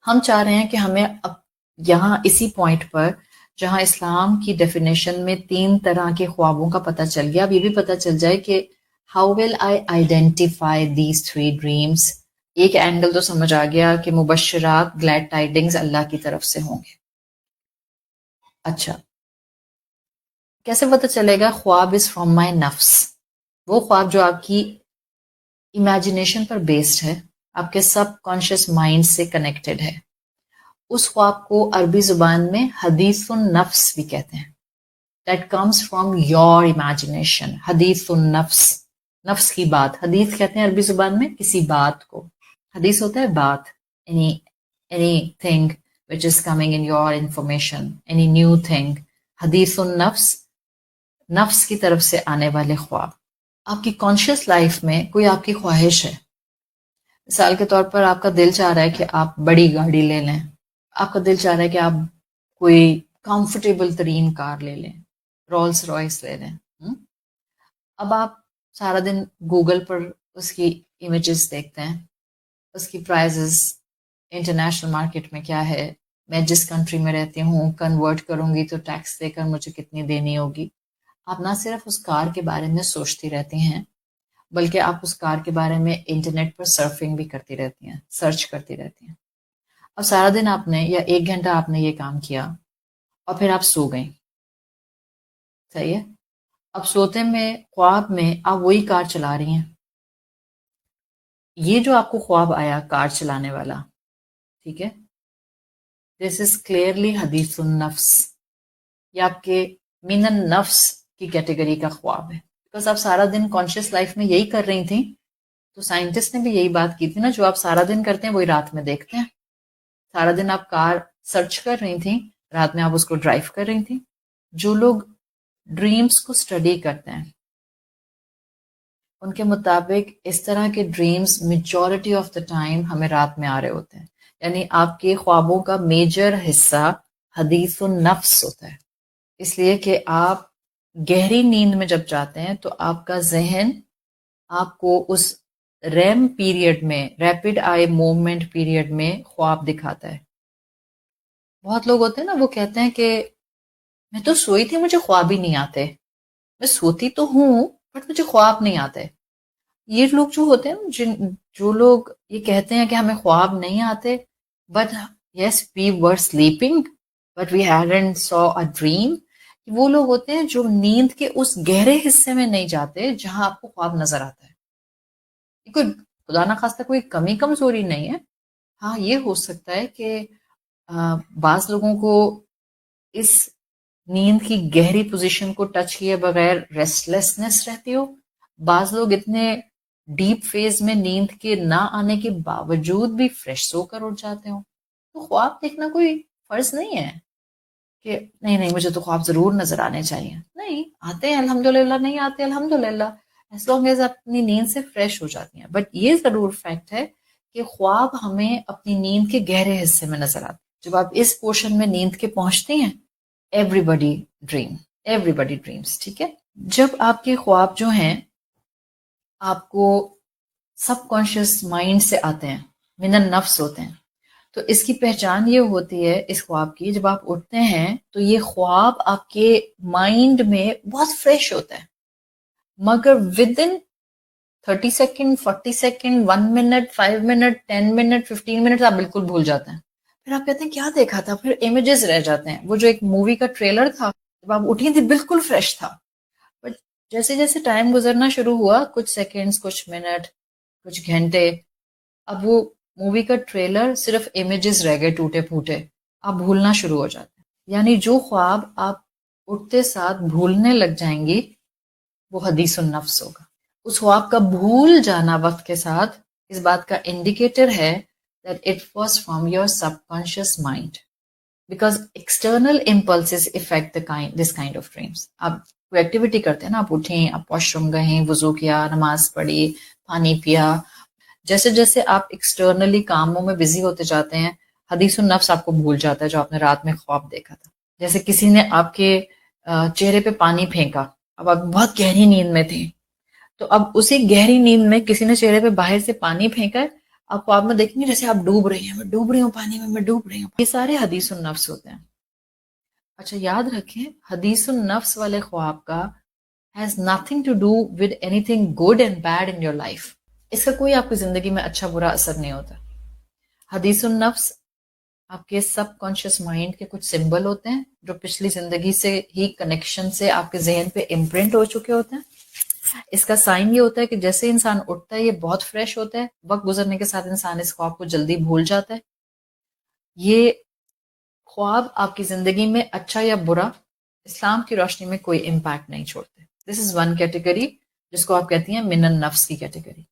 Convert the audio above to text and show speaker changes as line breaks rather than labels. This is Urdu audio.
ہم چاہ رہے ہیں کہ ہمیں اب یہاں اسی پوائنٹ پر جہاں اسلام کی ڈیفینیشن میں 3 طرح کے خوابوں کا پتہ چل گیا، اب یہ بھی پتہ چل جائے کہ how will I identify these 3 dreams. ایک اینگل تو سمجھ آ گیا کہ مبشرات، گلیڈ ٹائڈنگز اللہ کی طرف سے ہوں گے. اچھا، کیسے پتہ چلے گا؟ خواب از فرام مائی نفس. وہ خواب جو آپ کی امیجنیشن پر بیسڈ ہے، آپ کے سب کانشیس مائنڈ سے کنیکٹڈ ہے. اس خواب کو عربی زبان میں حدیث النفس بھی کہتے ہیں. That comes from your imagination. حدیث النفس، نفس کی بات. حدیث کہتے ہیں عربی زبان میں کسی بات کو. حدیث ہوتا ہے بات، anything which is coming in your information, any new thing. حدیث النفس، نفس کی طرف سے آنے والے خواب. آپ کی کانشیس لائف میں کوئی آپ کی خواہش ہے. مثال کے طور پر آپ کا دل چاہ رہا ہے کہ آپ بڑی گاڑی لے لیں، آپ کا دل چاہ رہا ہے کہ آپ کوئی کمفرٹیبل ترین کار لے لیں، رولز رائس لے لیں. اب آپ سارا دن گوگل پر اس کی امیجز دیکھتے ہیں، اس کی پرائزز انٹرنیشنل مارکیٹ میں کیا ہے، میں جس کنٹری میں رہتی ہوں کنورٹ کروں گی تو ٹیکس دے کر مجھے کتنی دینی ہوگی. آپ نہ صرف اس کار کے بارے میں سوچتی رہتی ہیں، بلکہ آپ اس کار کے بارے میں انٹرنیٹ پر سرفنگ بھی کرتی رہتی ہیں، سرچ کرتی رہتی ہیں. اب سارا دن آپ نے یا 1 گھنٹہ آپ نے یہ کام کیا اور پھر آپ سو گئیں. صحیح ہے؟ اب سوتے میں خواب میں آپ وہی کار چلا رہی ہیں. یہ جو آپ کو خواب آیا کار چلانے والا، ٹھیک ہے، دس از کلیئرلی حدیث النفس. یہ آپ کے من النفس کی کیٹیگری کا خواب ہے، بیکاز آپ سارا دن کانشیس لائف میں یہی کر رہی تھیں. تو سائنٹسٹ نے بھی یہی بات کی تھی نا، جو آپ سارا دن کرتے ہیں وہی رات میں دیکھتے ہیں. سارا دن آپ کار سرچ کر رہی تھیں، رات میں آپ اس کو ڈرائیو کر رہی تھیں. جو لوگ ڈریمز کو اسٹڈی کرتے ہیں ان کے مطابق اس طرح کے dreams majority of the time ہمیں رات میں آ رہے ہوتے ہیں. یعنی آپ کے خوابوں کا میجر حصہ حدیث النفس ہوتا ہے، اس لیے کہ آپ گہری نیند میں جب جاتے ہیں تو آپ کا ذہن آپ کو اس ریم پیریڈ میں، ریپڈ آئی موومنٹ پیریڈ میں خواب دکھاتا ہے. بہت لوگ ہوتے ہیں نا، وہ کہتے ہیں کہ میں تو سوئی تھی مجھے خواب ہی نہیں آتے. میں سوتی تو ہوں بٹ مجھے خواب نہیں آتے. یہ لوگ جو ہوتے ہیں، جو لوگ یہ کہتے ہیں کہ ہمیں خواب نہیں آتے، but yes we were sleeping but we hadn't saw a dream, وہ لوگ ہوتے ہیں جو نیند کے اس گہرے حصے میں نہیں جاتے جہاں آپ کو خواب نظر آتا ہے. کوئی خدا نخواستہ کوئی کمی کمزوری نہیں ہے. ہاں یہ ہو سکتا ہے کہ بعض لوگوں کو اس نیند کی گہری پوزیشن کو ٹچ کیے بغیر ریسٹلیسنس رہتی ہو. بعض لوگ اتنے ڈیپ فیز میں نیند کے نہ آنے کے باوجود بھی فریش سو کر اٹھ جاتے ہوں. تو خواب دیکھنا کوئی فرض نہیں ہے کہ نہیں مجھے تو خواب ضرور نظر آنے چاہیے. نہیں آتے ہیں الحمدللہ، نہیں آتے الحمدللہ، ایز لانگ ایز اپنی نیند سے فریش ہو جاتی ہیں. بٹ یہ ضرور فیکٹ ہے کہ خواب ہمیں اپنی نیند کے گہرے حصے میں نظر آتے ہیں. جب آپ اس پورشن میں نیند کے پہنچتے ہیں، ایوری بڈی ڈریمز، ٹھیک ہے. جب آپ کے خواب جو ہیں آپ کو سب کانشیس مائنڈ سے آتے ہیں، من النفس ہوتے ہیں، تو اس کی پہچان یہ ہوتی ہے اس خواب کی، جب آپ اٹھتے ہیں تو یہ خواب آپ کے مائنڈ میں بہت فریش ہوتا ہے، مگر with in 30 second, 40 second, 1 minute, 5 minute, 10 minute, 15 minute آپ بالکل بھول جاتے ہیں. پھر آپ کہتے ہیں کیا دیکھا تھا، پھر امیجز رہ جاتے ہیں. وہ جو ایک مووی کا ٹریلر تھا جب آپ اٹھی تھی بالکل فریش تھا، بٹ جیسے جیسے ٹائم گزرنا شروع ہوا، کچھ سیکنڈز، کچھ منٹ، کچھ گھنٹے، اب وہ مووی کا ٹریلر صرف امیجز رہ گئے ٹوٹے پھوٹے، آپ بھولنا شروع ہو جاتے ہیں. یعنی جو خواب آپ اٹھتے ساتھ بھولنے لگ جائیں گی وہ حدیث النفس ہوگا. اس خواب کا بھول جانا وقت کے ساتھ اس بات کا انڈیکیٹر ہے that it was from your subconscious mind because external impulses affect this kind of dreams. آپ کوئی ایکٹیویٹی کرتے ہیں نا، آپ اٹھیں، آپ واش روم گئے، وضو کیا، نماز پڑھی، پانی پیا، جیسے جیسے آپ ایکسٹرنلی کاموں میں بزی ہوتے جاتے ہیں حدیث النفس آپ کو بھول جاتا ہے جو آپ نے رات میں خواب دیکھا تھا. جیسے کسی نے آپ کے چہرے پہ پانی پھینکا، اب آپ بہت گہری نیند میں تھے، تو اب اسی گہری نیند میں کسی نے چہرے پہ باہر سے پانی پھینکا ہے، آپ خواب میں دیکھیں گے جیسے آپ ڈوب رہی ہیں، میں ڈوب رہی ہوں پانی میں، میں ڈوب رہی ہوں، یہ سارے حدیث النفس ہوتے ہیں. اچھا یاد رکھیں حدیث النفس والے خواب کا has nothing to do with anything good and bad in your life. اس کا کوئی آپ کی زندگی میں اچھا برا اثر نہیں ہوتا. حدیث النفس آپ کے سب کانشیس مائنڈ کے کچھ سمبل ہوتے ہیں جو پچھلی زندگی سے ہی کنیکشن سے آپ کے ذہن پہ امپرنٹ ہو چکے ہوتے ہیں. اس کا سائن یہ ہوتا ہے کہ جیسے انسان اٹھتا ہے یہ بہت فریش ہوتا ہے، وقت گزرنے کے ساتھ انسان اس خواب کو جلدی بھول جاتا ہے. یہ خواب آپ کی زندگی میں اچھا یا برا اسلام کی روشنی میں کوئی امپیکٹ نہیں چھوڑتے. دس از ون کیٹیگری جس کو آپ کہتی ہیں من النفس کی کیٹیگری.